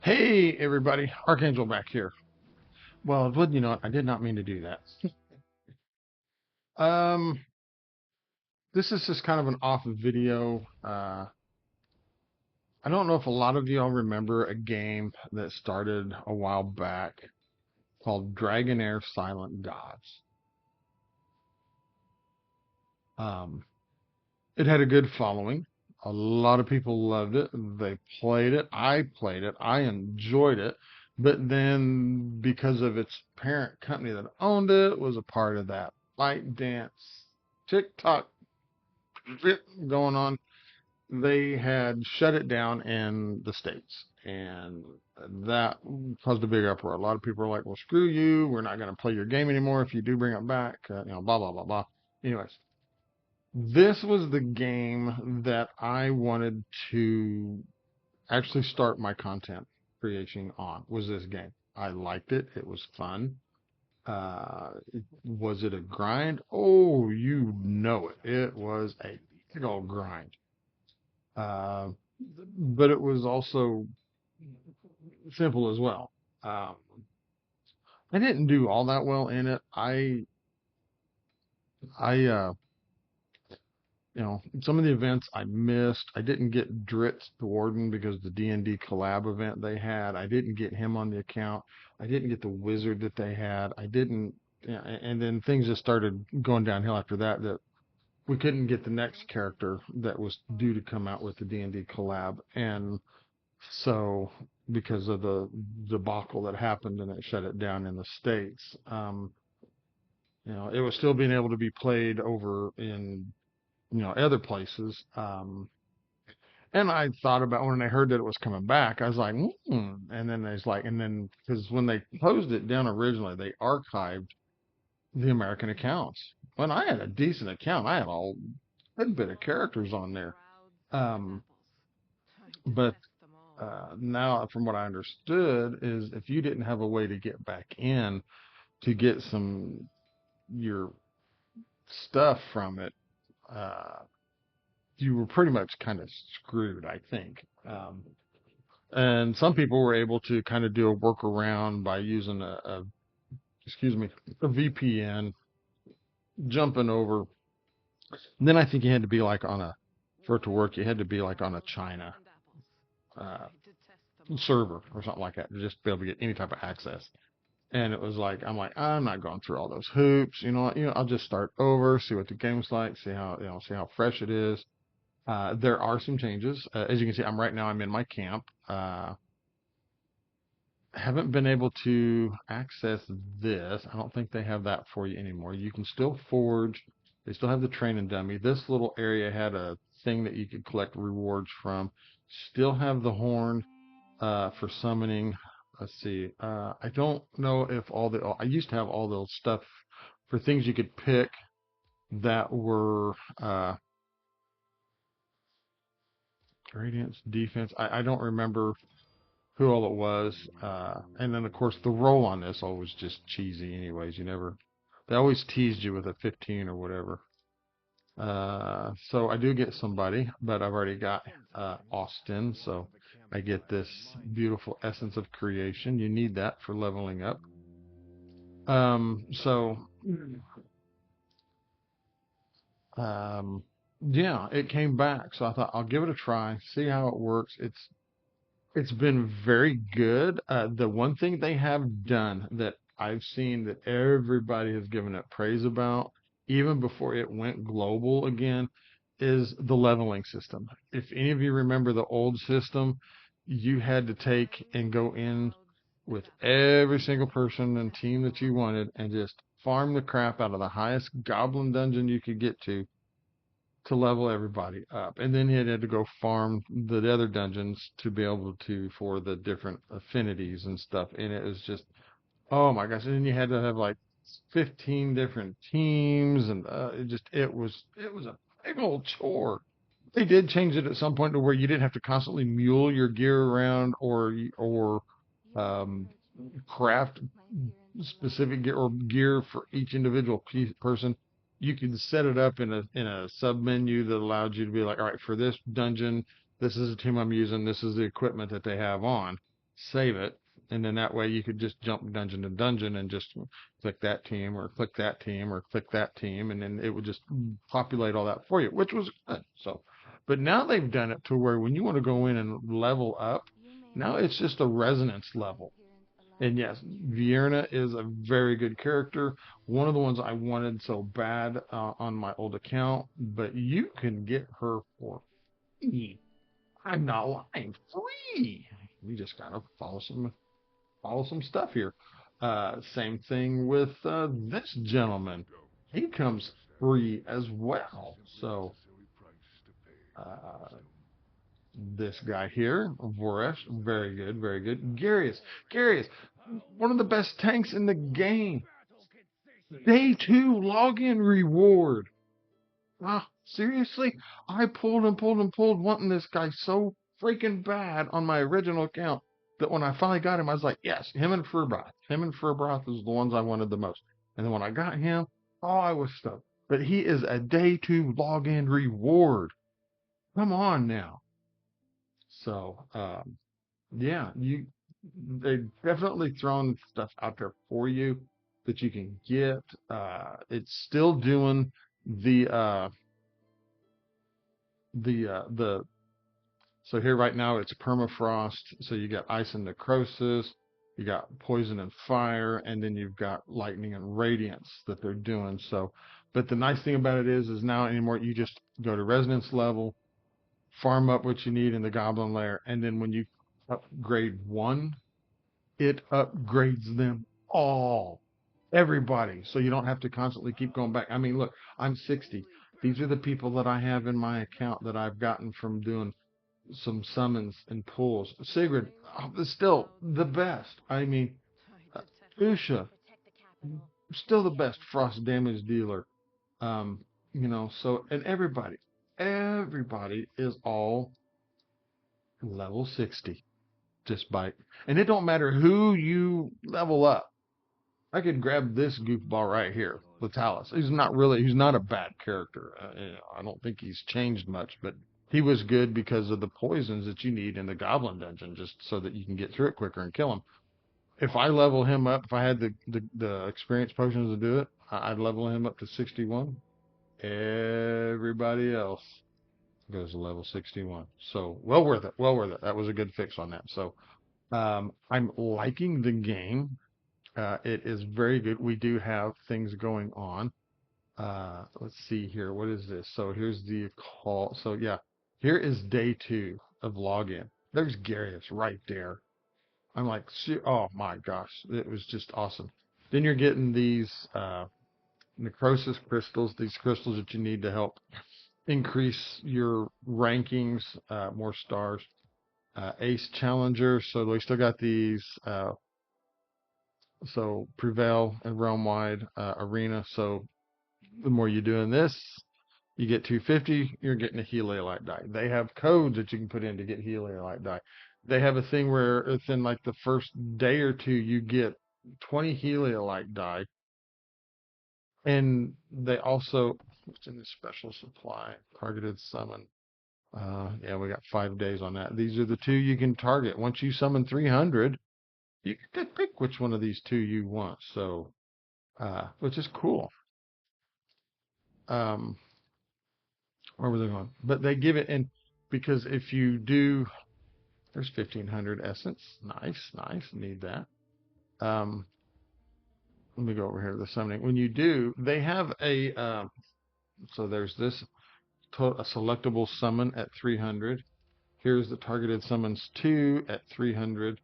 Hey everybody, Archangel back here. Well, wouldn't you know it, I did not mean to do that. Um, this is just kind of an off video. I don't know if a lot of y'all remember a game that started a while back called Dragonair Silent Gods. Um, it had a good following. A lot of people loved it. They played it. I played it. I enjoyed it. But then, because of its parent company that owned it, was a part of that fight dance TikTok shit going on, they had shut it down in the States. And that caused a big uproar. A lot of people are like, well, screw you. We're not going to play your game anymore if you do bring it back. Blah, blah, blah, blah. Anyways, this was the game that I wanted to actually start my content creation on, was this game. I liked it. It was fun. Was it a grind? Oh, you know it. It was a big old grind. Uh, but it was also simple as well. Um, I didn't do all that well in it. I, some of the events I missed. I didn't get Dritz the Warden because the D&D collab event they had. I didn't get him on the account. I didn't get the wizard that they had. I didn't, and then things just started going downhill after that. That we couldn't get the next character that was due to come out with the D&D collab, and so because of the debacle that happened and it shut it down in the States, it was still being able to be played over in other places. And I thought about when I heard that it was coming back, I was like, and then there's like, and then because when they closed it down originally, they archived the American accounts. When I had a decent account, I had a good bit of characters on there. Um, but now, from what I understood, is if you didn't have a way to get back in to get some your stuff from it, uh, you were pretty much kind of screwed, I think. And some people were able to kind of do a workaround by using excuse me, a VPN, jumping over. And then I think you had to be like for it to work, you had to be like on a China uh, server or something like that to just be able to get any type of access. And it was like, I'm like, I'm not going through all those hoops. You know what? I'll just start over, see what the game's like, see how fresh it is. There are some changes. As you can see, right now, I'm in my camp. Haven't been able to access this. I don't think they have that for you anymore. You can still forge. They still have the train and dummy. This little area had a thing that you could collect rewards from. Still have the horn for summoning. Let's see. I don't know if I used to have all those stuff for things you could pick that were gradients, defense. I don't remember who all it was. And then of course the roll on this always just cheesy anyways. They always teased you with a 15 or whatever. So I do get somebody, but I've already got Austin, so I get this beautiful essence of creation. You need that for leveling up. So um, yeah, it came back. So I thought I'll give it a try, see how it works. It's been very good. The one thing they have done that I've seen that everybody has given it praise about, even before it went global again, is the leveling system. If any of you remember the old system, you had to take and go in with every single person and team that you wanted and just farm the crap out of the highest goblin dungeon you could get to level everybody up. And then he had to go farm the other dungeons to be able to for the different affinities and stuff. And it was just, oh my gosh. And then you had to have like 15 different teams and it was a big old chore. They did change it at some point to where you didn't have to constantly mule your gear around or um, craft specific gear or gear for each individual person. You could set it up in a sub menu that allowed you to be like, all right, for this dungeon, this is the team I'm using, this is the equipment that they have on. save it, and then that way you could just jump dungeon to dungeon and just click that team or click that team or click that team, and then it would just populate all that for you, which was good. So, but now they've done it to where when you want to go in and level up, now it's just a resonance level. And yes, Vierna is a very good character. One of the ones I wanted so bad on my old account, but you can get her for free. I'm not lying, free. You just gotta follow some stuff here. Same thing with this gentleman. He comes free as well. So uh, this guy here, Voresh, very good, very good. Garius, one of the best tanks in the game. Day 2 login reward. Ah, seriously? I pulled and pulled and pulled wanting this guy so freaking bad on my original account that when I finally got him, I was like, yes, him and Furbath. Him and Furbath is the ones I wanted the most. And then when I got him, oh, I was stoked. But he is a day 2 login reward. Come on now. So, yeah, they've definitely thrown stuff out there for you that you can get. It's still doing the the so here right now it's permafrost. So you got ice and necrosis, you got poison and fire, and then you've got lightning and radiance that they're doing. So, but the nice thing about it is now anymore you just go to resonance level, farm up what you need in the goblin lair, and then when you upgrade one, it upgrades them all. Everybody. So you don't have to constantly keep going back. I mean, look, I'm 60. These are the people that I have in my account that I've gotten from doing some summons and pulls. Sigrid is still the best. I mean, uh, Usha, still the best frost damage dealer. So, and everybody is all level 60 just by, and it don't matter who you level up. I could grab this goofball right here, Latalis. He's not a bad character. I don't think he's changed much, but he was good because of the poisons that you need in the Goblin Dungeon, just so that you can get through it quicker and kill him. If I level him up, if I had the experience potions to do it, I'd level him up to 61. Everybody else goes to level 61. So well worth it. Well worth it. That was a good fix on that. So I'm liking the game. It is very good. We do have things going on. Let's see here. What is this? So here's the call. So yeah, here is day 2 of login. There's Garius right there. I'm like, oh my gosh, it was just awesome. Then you're getting these necrosis crystals, these crystals that you need to help increase your rankings, more stars. Ace Challenger. So we still got these. So Prevail and Realm Wide Arena. So the more you do in this, you get 250, you're getting a Heliolite die. They have codes that you can put in to get Heliolite die. They have a thing where within like the first day or two, you get 20 Heliolite die. And they also, what's in this special supply? Targeted summon. Yeah, we got 5 days on that. These are the 2 you can target. Once you summon 300, you can pick which one of these 2 you want. So, which is cool. Um, where were they going? But they give it in because if you do, there's 1500 essence. Nice, nice. Need that. Um, let me go over here to the summoning. When you do, they have a so there's this a selectable summon at 300. Here's the targeted summons 2 at 300.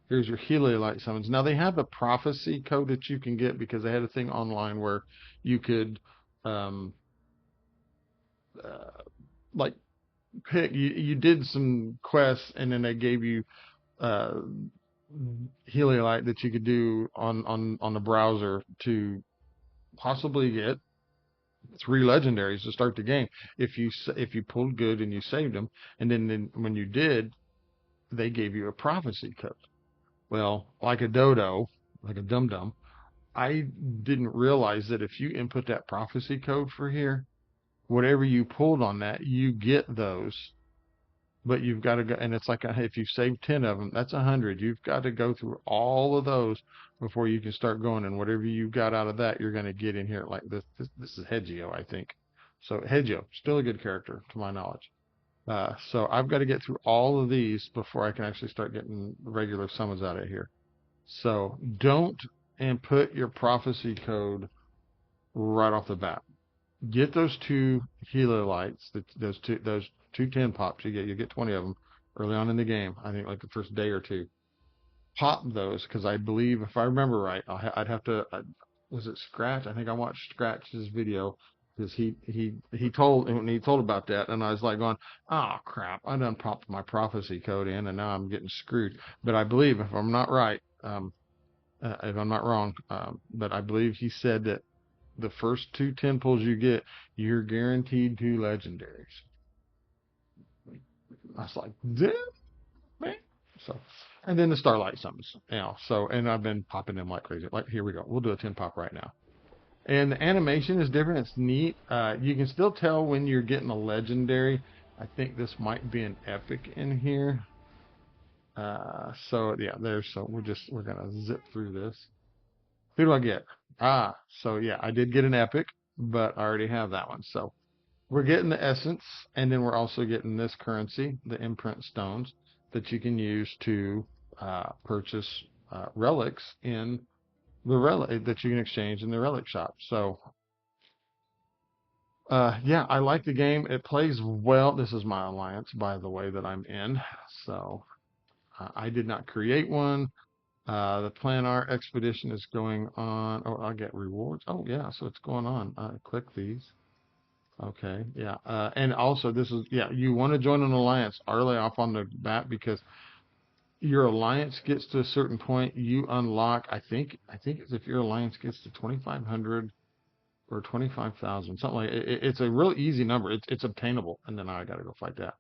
Here's your Heliolite summons. Now they have a prophecy code that you can get because they had a thing online where you could um, uh, like pick. You did some quests and then they gave you uh, Heliolite that you could do on the browser to possibly get 3 legendaries to start the game if you pulled good and you saved them, and then when you did, they gave you a prophecy code. Well, like a dodo, like a dum dum, I didn't realize that if you input that prophecy code for here, whatever you pulled on that, you get those but you've got to go, and it's like if you save 10 of them, that's 100. You've got to go through all of those before you can start going, and whatever you got out of that, you're going to get in here. Like this is Hedgeo, I think. So Hedgeo, still a good character to my knowledge. So I've got to get through all of these before I can actually start getting regular summons out of here. So don't input your prophecy code right off the bat. Get those two helo lights, those two 10 pops you get 20 of them early on in the game. I think like the first day or two. Pop those because I believe if I remember right, I'd have to. Was it Scratch? I think I watched Scratch's video because he told when he told about that, and I was like going, oh crap, I done popped my prophecy code in, and now I'm getting screwed. But I believe if I'm not right, if I'm not wrong, but I believe he said that the first two 10 pulls you get, you're guaranteed two legendaries. I was like, damn, man. So, and then the Starlight summons, so, and I've been popping them like crazy. Like, here we go. We'll do a 10 pop right now. And the animation is different. It's neat. You can still tell when you're getting a legendary. I think this might be an epic in here. So yeah, so we're gonna zip through this. Who do I get? So yeah, I did get an epic, but I already have that one. So we're getting the essence, and then we're also getting this currency, the imprint stones, that you can use to purchase relics in the relic that you can exchange in the relic shop. So yeah, I like the game. It plays well. This is my alliance, by the way, that I'm in. So I did not create one. The Plan Art expedition is going on. Oh, I'll get rewards. Oh, yeah, so it's going on. Click these. Okay, yeah. And also, yeah, you want to join an alliance early off on the map because your alliance gets to a certain point, you unlock, I think it's if your alliance gets to 2,500 or 25,000, something like it's a real easy number. It's obtainable. And then I got to go fight that.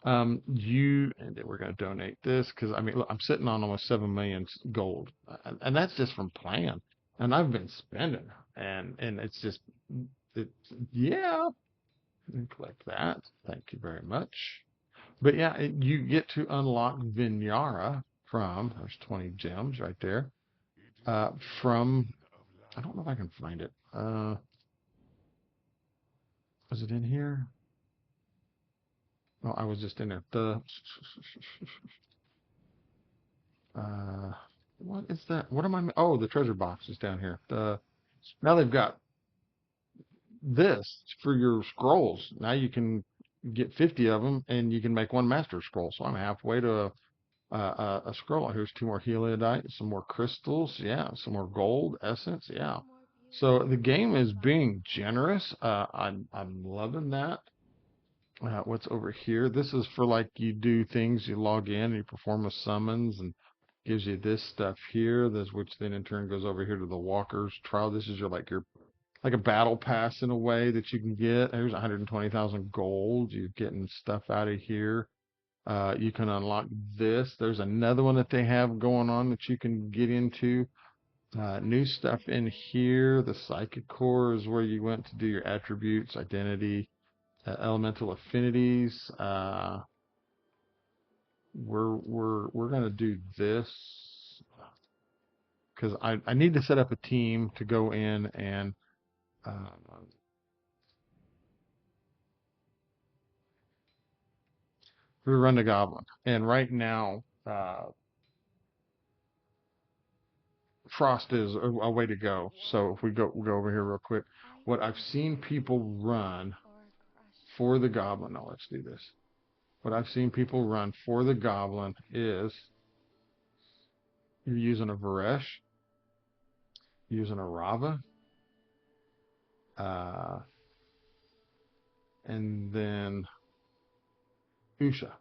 And then we're going to donate this because I mean, look, I'm sitting on almost 7 million gold, and that's just from playing. And I've been spending, and it's just, it's yeah. Click that. Thank you very much. But yeah, you get to unlock Vinyara from. There's 20 gems right there. Uh, from I don't know if I can find it. Was it in here? Oh, I was just in there. Uh, what is that? What am I? Oh, the treasure box is down here. Now they've got this for your scrolls. Now you can get 50 of them, and you can make one master scroll. So I'm halfway to a scroll. Here's two more heliodite, some more crystals. Yeah, some more gold essence. Yeah. So the game is being generous. I'm loving that. What's over here? This is for like you do things, you log in, and you perform a summons, and gives you this stuff here. This which then in turn goes over here to the Walker's Trial. This is your like a battle pass in a way that you can get. There's 120,000 gold. You're getting stuff out of here. You can unlock this. There's another one that they have going on that you can get into. New stuff in here. The Psychic Core is where you went to do your attributes, identity, elemental affinities. We're gonna do this because I need to set up a team to go in and uh, we run the goblin. And right now, Frost is a way to go. So if we go over here real quick, what I've seen people run for the goblin. Now let's do this. What I've seen people run for the goblin is you're using a Varesh, using a Rava, uh, and then Usha.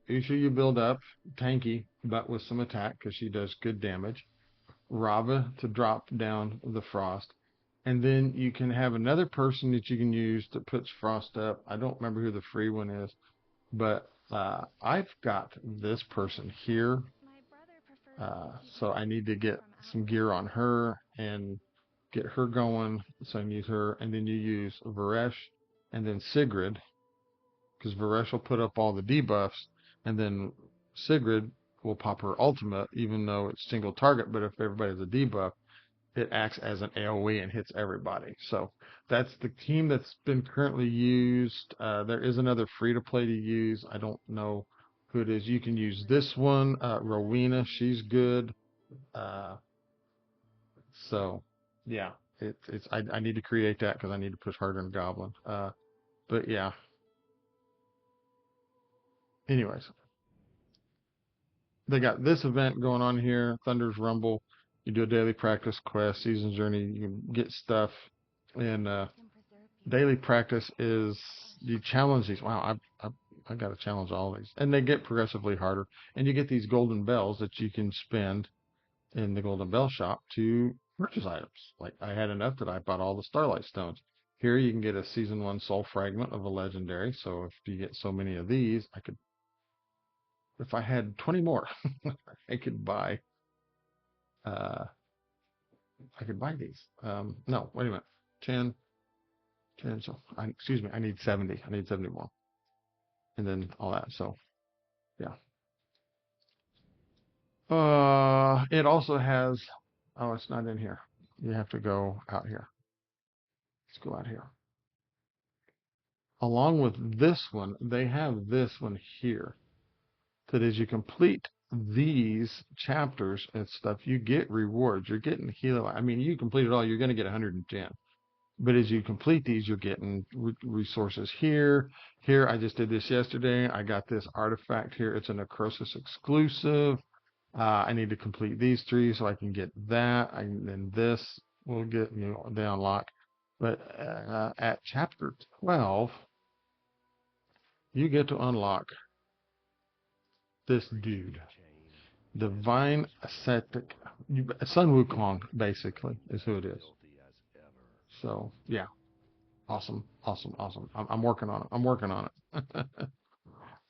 Usha you build up, tanky, but with some attack because she does good damage. Rava to drop down the frost. And then you can have another person that you can use that puts frost up. I don't remember who the free one is, but I've got this person here. So I need to get some gear on her and get her going. So I can use her. And then you use Varesh and then Sigrid. because Varesh will put up all the debuffs, and then Sigrid will pop her ultimate, even though it's single target. But if everybody has a debuff, it acts as an AoE and hits everybody. So that's the team that's been currently used. There is another free to play to use. I don't know who it is. You can use this one, Rowena. She's good. Uh, so yeah, I need to create that because I need to push harder in Goblin. But yeah. Anyways, they got this event going on here, Thunder's Rumble. You do a daily practice quest, season journey. You can get stuff, and daily practice is you challenge these. Wow, I got to challenge all these, and they get progressively harder. And you get these golden bells that you can spend in the golden bell shop to purchase items. Like I had enough that I bought all the Starlight Stones. Here you can get a season 1 soul fragment of a legendary. So if you get so many of these, I could, if I had 20 more, I could buy uh I could buy these. No, wait a minute. 10, 10. So excuse me, I need 70. I need 70 more. And then all that. So yeah. It also has, oh, it's not in here. You have to go out here. Let's go out here. Along with this one, they have this one here. That as you complete these chapters and stuff, you get rewards. You're getting healer. I mean, you complete it all, you're going to get 110. But as you complete these, you're getting resources here. Here, I just did this yesterday. I got this artifact here. It's a Necrosis exclusive. I need to complete these 3 so I can get that. And then this will get, they unlock. But at chapter 12, you get to unlock this dude. Divine Ascetic. Sun Wukong, basically, is who it is. So, yeah. Awesome, awesome, awesome. I'm working on it. I'm working on it.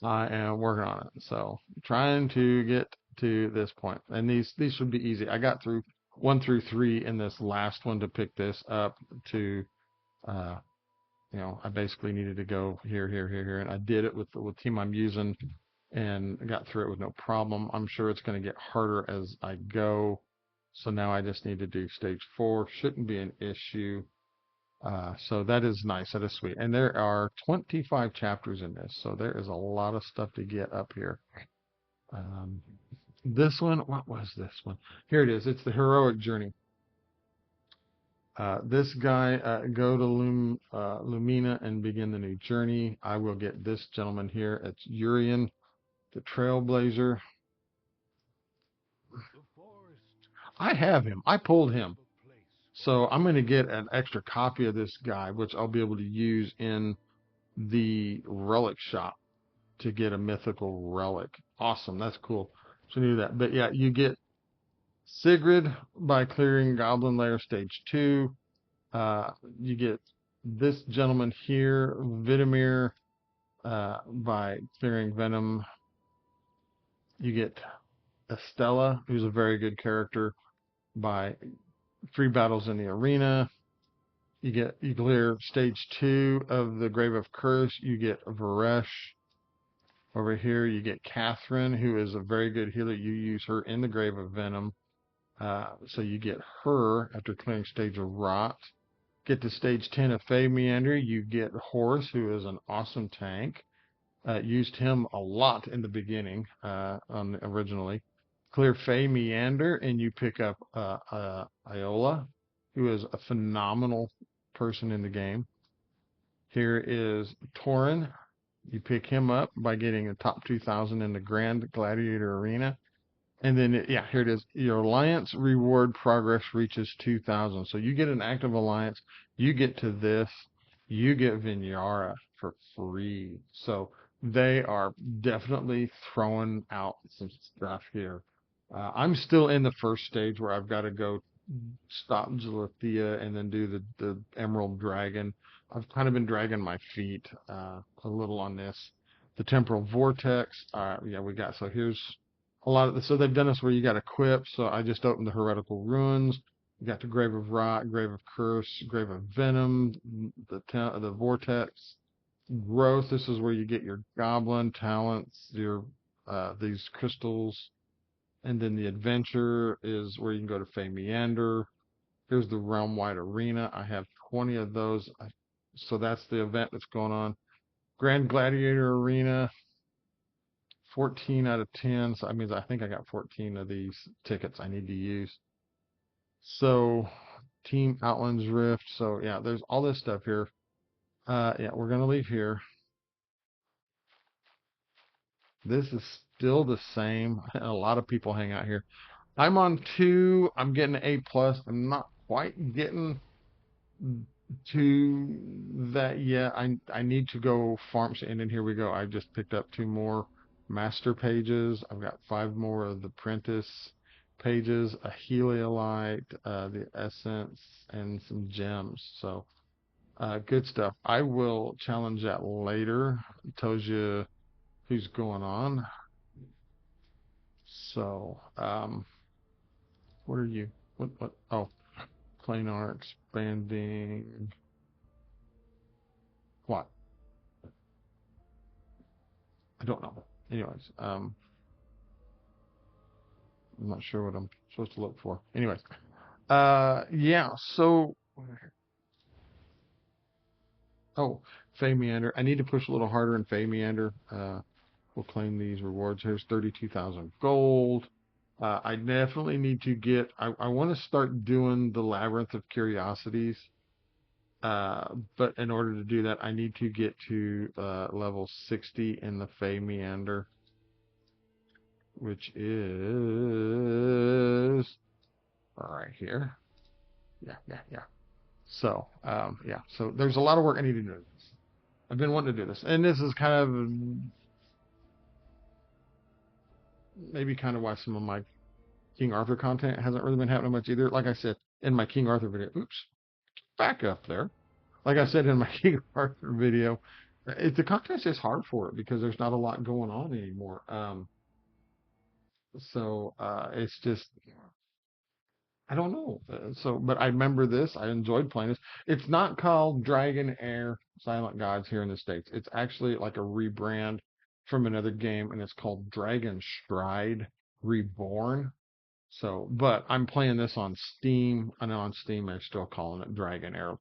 I am working on it. So trying to get to this point. And these should be easy. I got through 1 through 3 in this last one to pick this up to uh I basically needed to go here, here, here, here, and I did it with the team I'm using and got through it with no problem. I'm sure it's going to get harder as I go. So now I just need to do stage 4. Shouldn't be an issue. So that is nice. That is sweet. And there are 25 chapters in this, so there is a lot of stuff to get up here. Um, this one, what was this one? Here it is. It's the heroic journey. This guy, go to Lumina and begin the new journey. I will get this gentleman here. It's Urian, the Trailblazer. I have him. I pulled him. So I'm going to get an extra copy of this guy, which I'll be able to use in the relic shop to get a mythical relic. Awesome. That's cool. So do that. But yeah, you get Sigrid by clearing Goblin Lair Stage 2. You get this gentleman here, Vitamir, by clearing Venom. You get Estella, who's a very good character, by 3 battles in the arena. You clear stage 2 of the Grave of Curse. You get Varesh. Over here, you get Catherine, who is a very good healer. You use her in the Grave of Venom. So you get her after clearing stage of Rot. Get to stage 10 of Fey Meander. You get Horus, who is an awesome tank. Used him a lot in the beginning originally. Clear Fey Meander, and you pick up Iola, who is a phenomenal person in the game. Here is Torin. You pick him up by getting a top 2,000 in the Grand Gladiator Arena. And then, yeah, here it is. Your alliance reward progress reaches 2,000. So you get an active alliance. You get to this. You get Vinyara for free. So they are definitely throwing out some stuff here. I'm still in the first stage where I've got to go stop Gelathea and then do the Emerald Dragon. I've kind of been dragging my feet a little on this. The Temporal Vortex. Yeah, we got, so here's a lot of this. So they've done this where you got equip. So I just opened the Heretical Ruins. You got the Grave of Rot, Grave of Curse, Grave of Venom, the Vortex. growth. This is where you get your goblin talents, your these crystals, and then the adventure is where you can go to Fey Meander. Here's the realm wide arena. I have 20 of those. So that's the event that's going on. Grand Gladiator Arena, 14 out of 10. So I mean, I think I got 14 of these tickets I need to use. So Team Outlands Rift. So yeah, there's all this stuff here. Yeah, we're gonna leave here. This is still the same. A lot of people hang out here. I'm on two. I'm getting an A plus. I'm not quite getting to that yet. I need to go farm. And then here we go. I just picked up two more master pages. I've got five more of the apprentice pages, a heliolite, the essence, and some gems. So good stuff. I will challenge that later. It tells you who's going on. So what are you? What? Oh, planar expanding. What? I don't know. Anyways, I'm not sure what I'm supposed to look for. Anyways, yeah. So, oh, Fey Meander. I need to push a little harder in Fey Meander. We'll claim these rewards. Here's 32,000 gold. I definitely need to get. I want to start doing the Labyrinth of Curiosities. But in order to do that, I need to get to level 60 in the Fey Meander, which is right here. Yeah, yeah, yeah. So, yeah. So there's a lot of work I need to do. I've been wanting to do this, and this is kind of maybe kind of why some of my King Arthur content hasn't really been happening much either. Like I said in my King Arthur video, oops, back up there. Like I said in my King Arthur video, the contest is hard for it because there's not a lot going on anymore. So it's just I don't know. But I remember this. I enjoyed playing this. It's not called Dragon Heir Silent Gods here in the States. It's actually like a rebrand from another game, and it's called Dragonstride Reborn. So, but I'm playing this on Steam, and on Steam they're still calling it Dragon Heir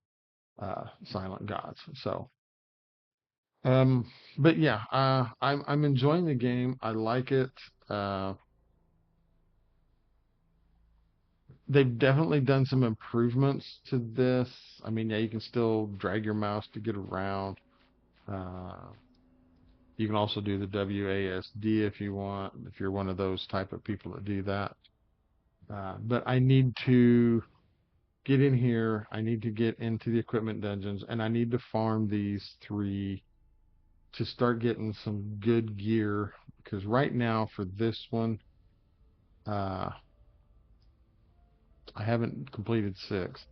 Silent Gods. So, um, but yeah, I'm enjoying the game. I like it. Uh, they've definitely done some improvements to this. I mean, yeah, you can still drag your mouse to get around. Uh, you can also do the WASD if you want, if you're one of those type of people that do that. But I need to get in here. I need to get into the equipment dungeons, and I need to farm these three to start getting some good gear. Because right now for this one, uh, I haven't completed six.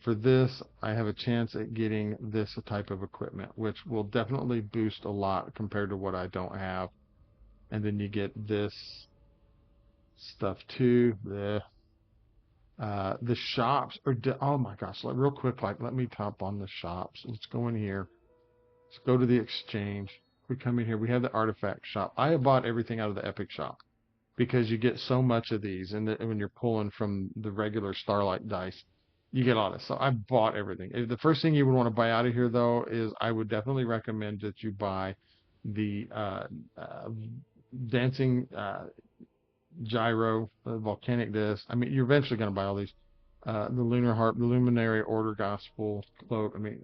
For this, I have a chance at getting this type of equipment, which will definitely boost a lot compared to what I don't have. And then you get this stuff too. The shops are, oh my gosh, real quick, like let me tap on the shops. Let's go in here. Let's go to the exchange. We come in here. We have the artifact shop. I have bought everything out of the Epic shop because you get so much of these, and when you're pulling from the regular Starlight dice, you get all this. So I bought everything. The first thing you would want to buy out of here, though, is I would definitely recommend that you buy the uh, dancing gyro, the volcanic disc. I mean, you're eventually going to buy all these. The lunar harp, the luminary order gospel cloak. I mean,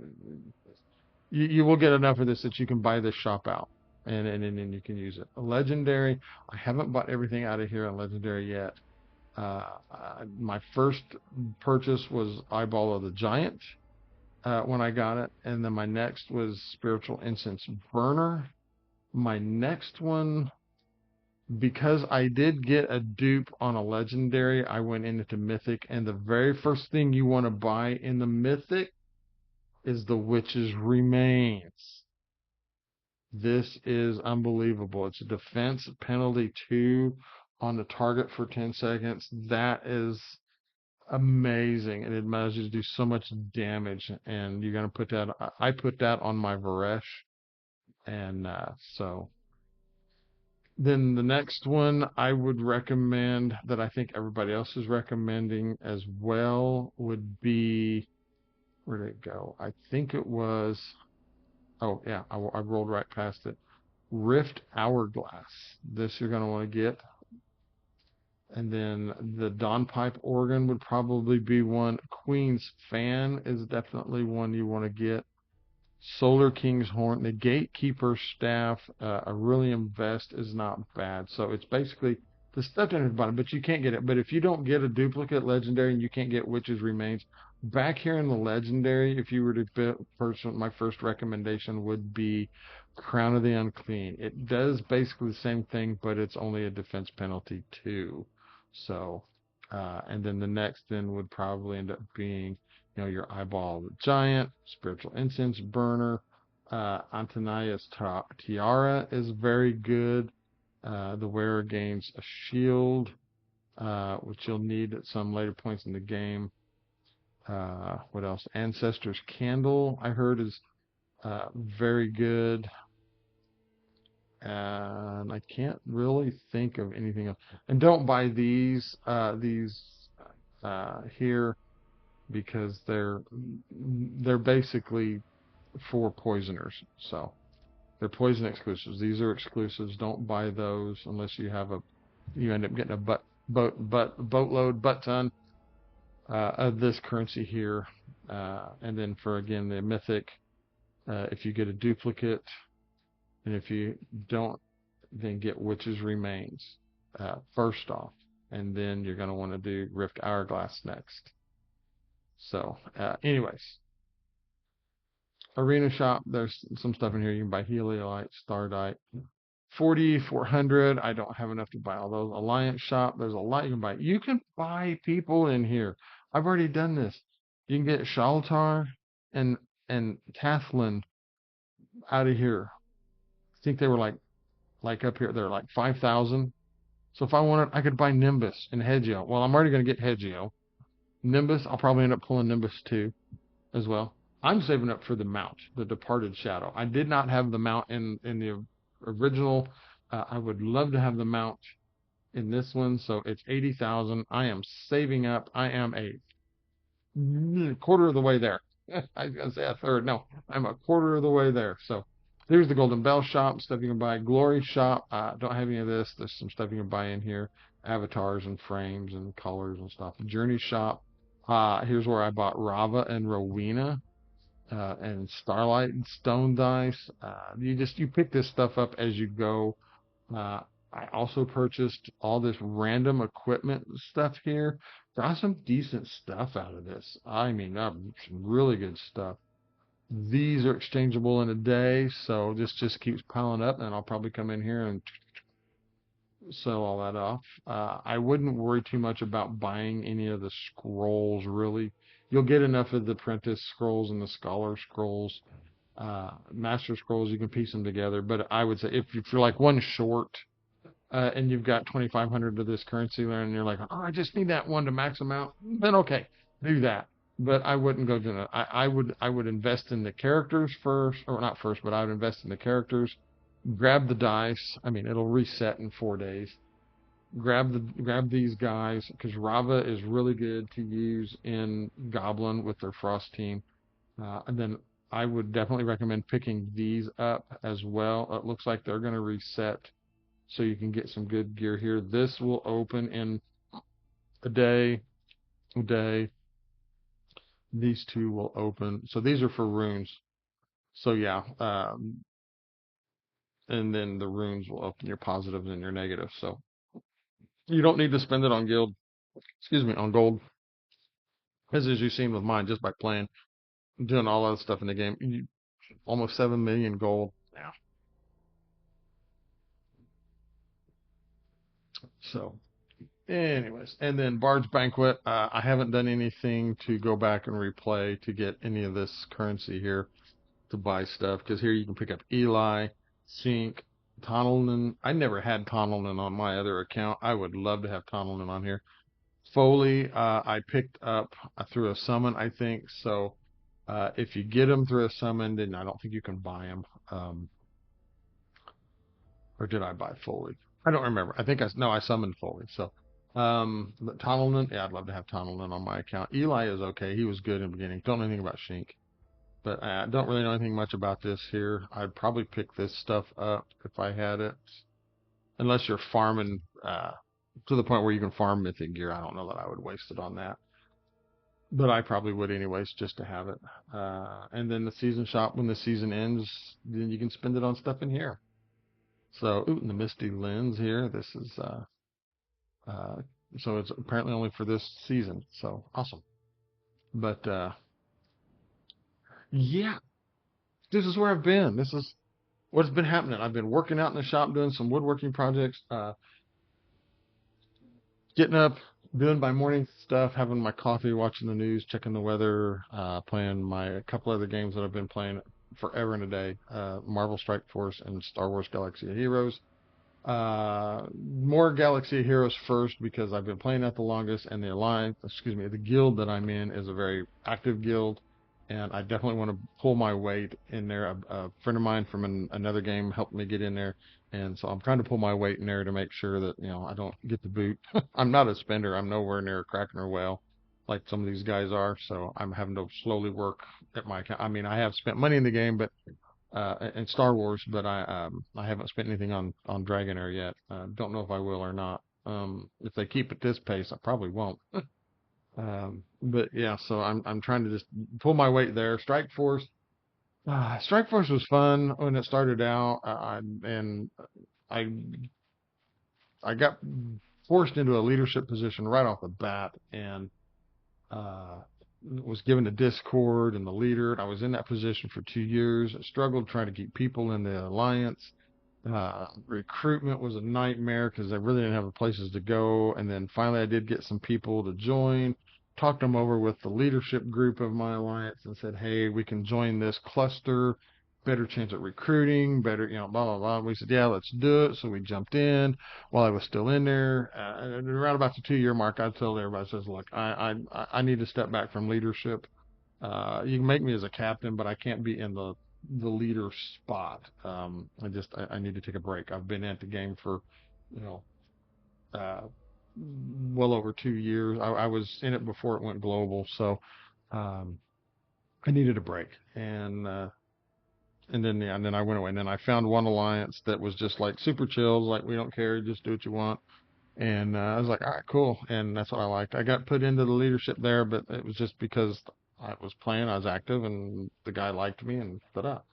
you will get enough of this that you can buy this shop out, and then you can use it. A legendary. I haven't bought everything out of here on legendary yet. My first purchase was Eyeball of the Giant when I got it, and then my next was Spiritual Incense Burner. My next one, because I did get a dupe on a legendary, I went into Mythic, and the very first thing you want to buy in the Mythic is the Witch's Remains. This is unbelievable. It's a defense penalty 2 on the target for 10 seconds. That is amazing. And it allows you to do so much damage. And you're going to put that, I put that on my Varesh. And so then the next one I would recommend that I think everybody else is recommending as well would be, where did it go? I think it was, oh yeah, I rolled right past it. Rift Hourglass. This you're going to want to get. And then the Dawnpipe organ would probably be one. Queen's Fan is definitely one you want to get. Solar King's Horn, the Gatekeeper Staff, Aurelium Vest is not bad. So it's basically the stuff down at the bottom, but you can't get it. But if you don't get a duplicate legendary and you can't get Witch's Remains, back here in the legendary, if you were to my first recommendation would be Crown of the Unclean. It does basically the same thing, but it's only a defense penalty too. So, and then the next then would probably end up being your Eyeball of the Giant, Spiritual Incense Burner. Antonia's Tiara is very good. The wearer gains a shield, which you'll need at some later points in the game. What else? Ancestor's Candle, I heard, is very good. And I can't really think of anything else. And don't buy these here because they're basically for poisoners. So they're poison exclusives. These are exclusives. Don't buy those unless you end up getting a boatload, butt ton of this currency here. And then for again the mythic, if you get a duplicate, and if you don't, then get Witch's Remains first off, and then you're going to want to do Rift Hourglass next. So, anyways, Arena Shop, there's some stuff in here. You can buy Heliolite, Stardite, 4,400. I don't have enough to buy all those. Alliance Shop, there's a lot you can buy. You can buy people in here. I've already done this. You can get Shaltar and Tathlin out of here. I think they were like up here. They're like 5,000. So if I wanted, I could buy Nimbus and Hegio. Well, I'm already going to get Hegio. Nimbus, I'll probably end up pulling Nimbus too as well. I'm saving up for the mount, the Departed Shadow. I did not have the mount in the original. I would love to have the mount in this one. So it's 80,000. I am saving up. I am a quarter of the way there. I was going to say a third. No, I'm a quarter of the way there. So there's the Golden Bell Shop, stuff you can buy. Glory Shop, don't have any of this. There's some stuff you can buy in here. Avatars and frames and colors and stuff. Journey Shop, here's where I bought Rava and Rowena. And Starlight and Stone Dice. You pick this stuff up as you go. I also purchased all this random equipment stuff here. Got some decent stuff out of this. I mean, some really good stuff. These are exchangeable in a day, so this just keeps piling up, and I'll probably come in here and sell all that off. I wouldn't worry too much about buying any of the scrolls, really. You'll get enough of the apprentice scrolls and the scholar scrolls. Master scrolls, you can piece them together. But I would say if you're like one short and you've got 2,500 of this currency there and you're like, oh, I just need that one to max them out, then okay, do that. But I wouldn't go to that. I would invest in the characters first, or not first, but I would invest in the characters. Grab the dice. I mean, it'll reset in 4 days. Grab these guys because Rava is really good to use in Goblin with their Frost team. And then I would definitely recommend picking these up as well. It looks like they're going to reset, so you can get some good gear here. This will open in a day. These two will open. So these are for runes. So yeah, and then the runes will open your positives and your negatives. So you don't need to spend it on on gold. As you've seen with mine, just by playing, doing all that stuff in the game, almost 7 million gold now. So, anyways, and then Bard's Banquet. I haven't done anything to go back and replay to get any of this currency here to buy stuff because here you can pick up Eli, Sink, Tonelin. I never had Tonelin on my other account. I would love to have Tonelin on here. Foley, I picked up through a summon, I think. So if you get them through a summon, then I don't think you can buy them. or did I buy fully? I don't remember. I think no, I summoned fully. So, but Tonelin, yeah, I'd love to have Tonelin on my account. Eli is okay. He was good in the beginning. Don't know anything about Shink, but I don't really know anything much about this here. I'd probably pick this stuff up if I had it, unless you're farming to the point where you can farm mythic gear. I don't know that I would waste it on that, but I probably would anyways, just to have it. And then the season shop, when the season ends, then you can spend it on stuff in here. So, ooh, and the Misty Lens here. This is uh, so it's apparently only for this season. So awesome. But yeah, this is where I've been. This is what's been happening. I've been working out in the shop doing some woodworking projects. Getting up, doing my morning stuff, having my coffee, watching the news, checking the weather, playing my a couple other games that I've been playing forever and a day, Marvel Strike Force and Star Wars Galaxy of Heroes. More Galaxy of Heroes first because I've been playing that the longest, and the alliance, excuse me, the guild that I'm in is a very active guild, and I definitely want to pull my weight in there. A friend of mine from another game helped me get in there, and so I'm trying to pull my weight in there to make sure that I don't get the boot. I'm not a spender. I'm nowhere near a Kraken or whale like some of these guys are, so I'm having to slowly work at my account. I mean, I have spent money in the game, but and Star Wars, but I haven't spent anything on Dragonair yet. Don't know if I will or not. If they keep at this pace, I probably won't. But yeah, so I'm trying to just pull my weight there. Strike Force was fun when it started out, and I I got forced into a leadership position right off the bat, and uh, was given the Discord and the leader. I was in that position for 2 years. I struggled trying to keep people in the alliance. Recruitment was a nightmare because I really didn't have places to go. And then finally, I did get some people to join. Talked them over with the leadership group of my alliance and said, "Hey, we can join this cluster. Better chance at recruiting. Better, blah blah blah." We said, "Yeah, let's do it." So we jumped in while I was still in there. And around about the 2 year mark, I told everybody, says, "Look, I need to step back from leadership. You can make me as a captain, but I can't be in the leader spot. I need to take a break. I've been at the game for, you know, uh, well over 2 years. I was in it before it went global, so um, I needed a break. And then yeah, and then I went away. And then I found one alliance that was just like super chill, like we don't care, just do what you want. And I was like, all right, cool. And that's what I liked. I got put into the leadership there, but it was just because I was playing, I was active, and the guy liked me and put up.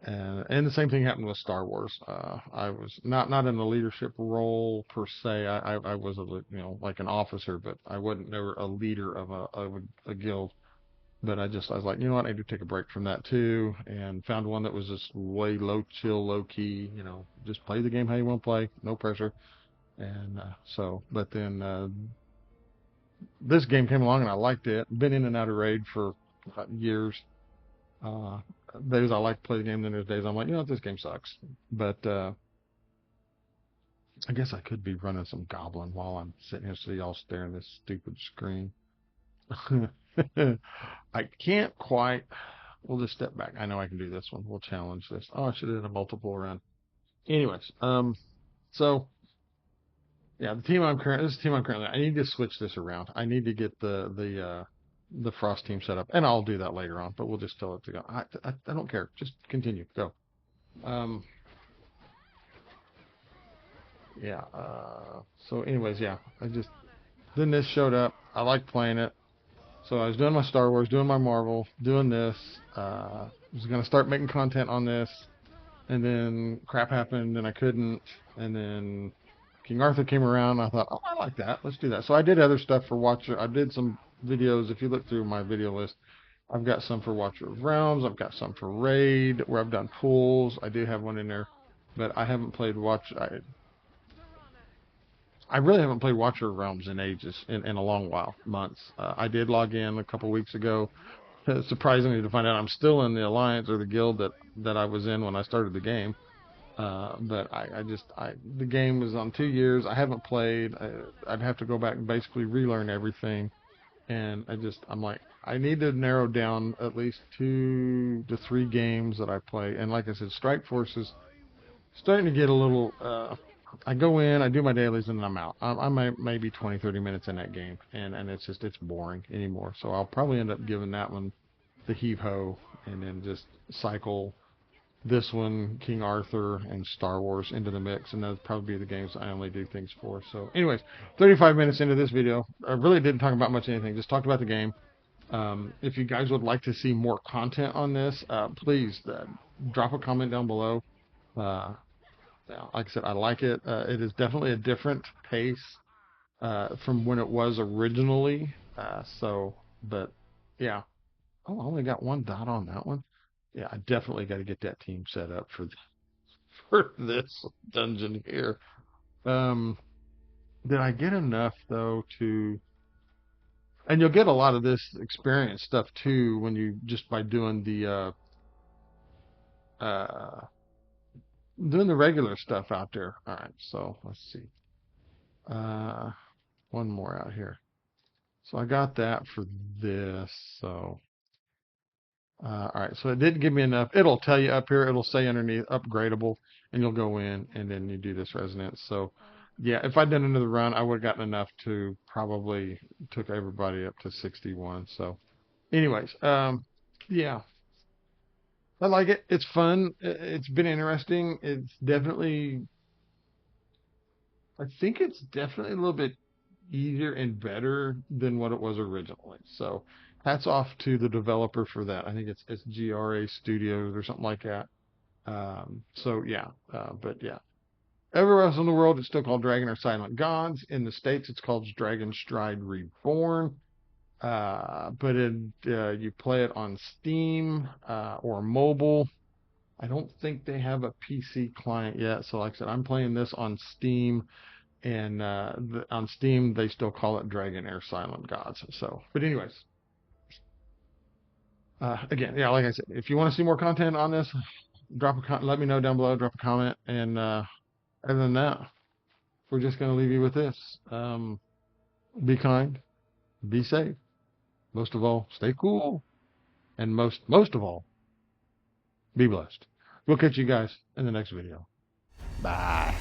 And the same thing happened with Star Wars. I was not in a leadership role per se. I was like an officer, but I wasn't never a leader of a guild. But I was like, you know what, I need to take a break from that too, and found one that was just way low chill, low key. Just play the game how you want to play, no pressure. And but then this game came along and I liked it. Been in and out of raid for years. Uh, Days I like to play the game, then there's days I'm like, this game sucks. But I guess I could be running some goblin while I'm sitting here so y'all staring at this stupid screen. I can't quite. We'll just step back. I know I can do this one. We'll challenge this. Oh, I should have done a multiple run. Anyways, so yeah, this is the team I'm currently. I need to switch this around. I need to get the Frost team set up, and I'll do that later on. But we'll just tell it to go. I don't care. Just continue. Go. Um, yeah. So, anyways, yeah. Then this showed up. I like playing it. So I was doing my Star Wars, doing my Marvel, doing this. Was gonna start making content on this, and then crap happened, and I couldn't. And then King Arthur came around. And I thought, oh, I like that. Let's do that. So I did other stuff for Watcher. I did some videos. If you look through my video list, I've got some for Watcher of Realms. I've got some for Raid where I've done pools. I do have one in there, but I haven't played Watch. I really haven't played Watcher of Realms in ages, in a long while, months. I did log in a couple weeks ago, surprisingly to find out I'm still in the alliance or the guild that I was in when I started the game. But the game was on 2 years. I haven't played. I'd have to go back and basically relearn everything. And I'm like, I need to narrow down at least 2 to 3 games that I play. And like I said, Strike Forces, starting to get a little. I go in, I do my dailies, and then I'm out. I'm maybe 20, 30 minutes in that game, and it's boring anymore. So I'll probably end up giving that one the heave ho, and then just cycle this one, King Arthur, and Star Wars into the mix, and those probably be the games I only do things for. So, anyways, 35 minutes into this video, I really didn't talk about much anything. Just talked about the game. If you guys would like to see more content on this, please drop a comment down below. Uh, like I said, I like it. It is definitely a different pace from when it was originally. But yeah. Oh, I only got one dot on that one. Yeah, I definitely got to get that team set up for for this dungeon here. Um, did I get enough though to? And you'll get a lot of this experience stuff too when you just by uh doing the regular stuff out there. All right, so let's see. Uh, one more out here. So I got that for this. So all right, so it didn't give me enough. It'll tell you up here. It'll say underneath upgradable, and you'll go in and then you do this resonance. So yeah, if I'd done another run, I would have gotten enough to probably took everybody up to 61. So anyways, yeah, I like it. It's fun. It's been interesting. It's definitely, I think it's definitely a little bit easier and better than what it was originally. So hats off to the developer for that. I think it's GRA Studios or something like that. So yeah, but yeah. Everywhere else in the world, it's still called Dragon or Silent Gods. In the States, it's called Dragonstride Reborn. You play it on Steam or mobile. I don't think they have a PC client yet. So like I said, I'm playing this on Steam. And on Steam, they still call it Dragon Air Silent Gods. So, but anyways, again, yeah, like I said, if you want to see more content on this, let me know down below. Drop a comment, and other than that, we're just gonna leave you with this: be kind, be safe. Most of all, stay cool, and most of all, be blessed. We'll catch you guys in the next video. Bye.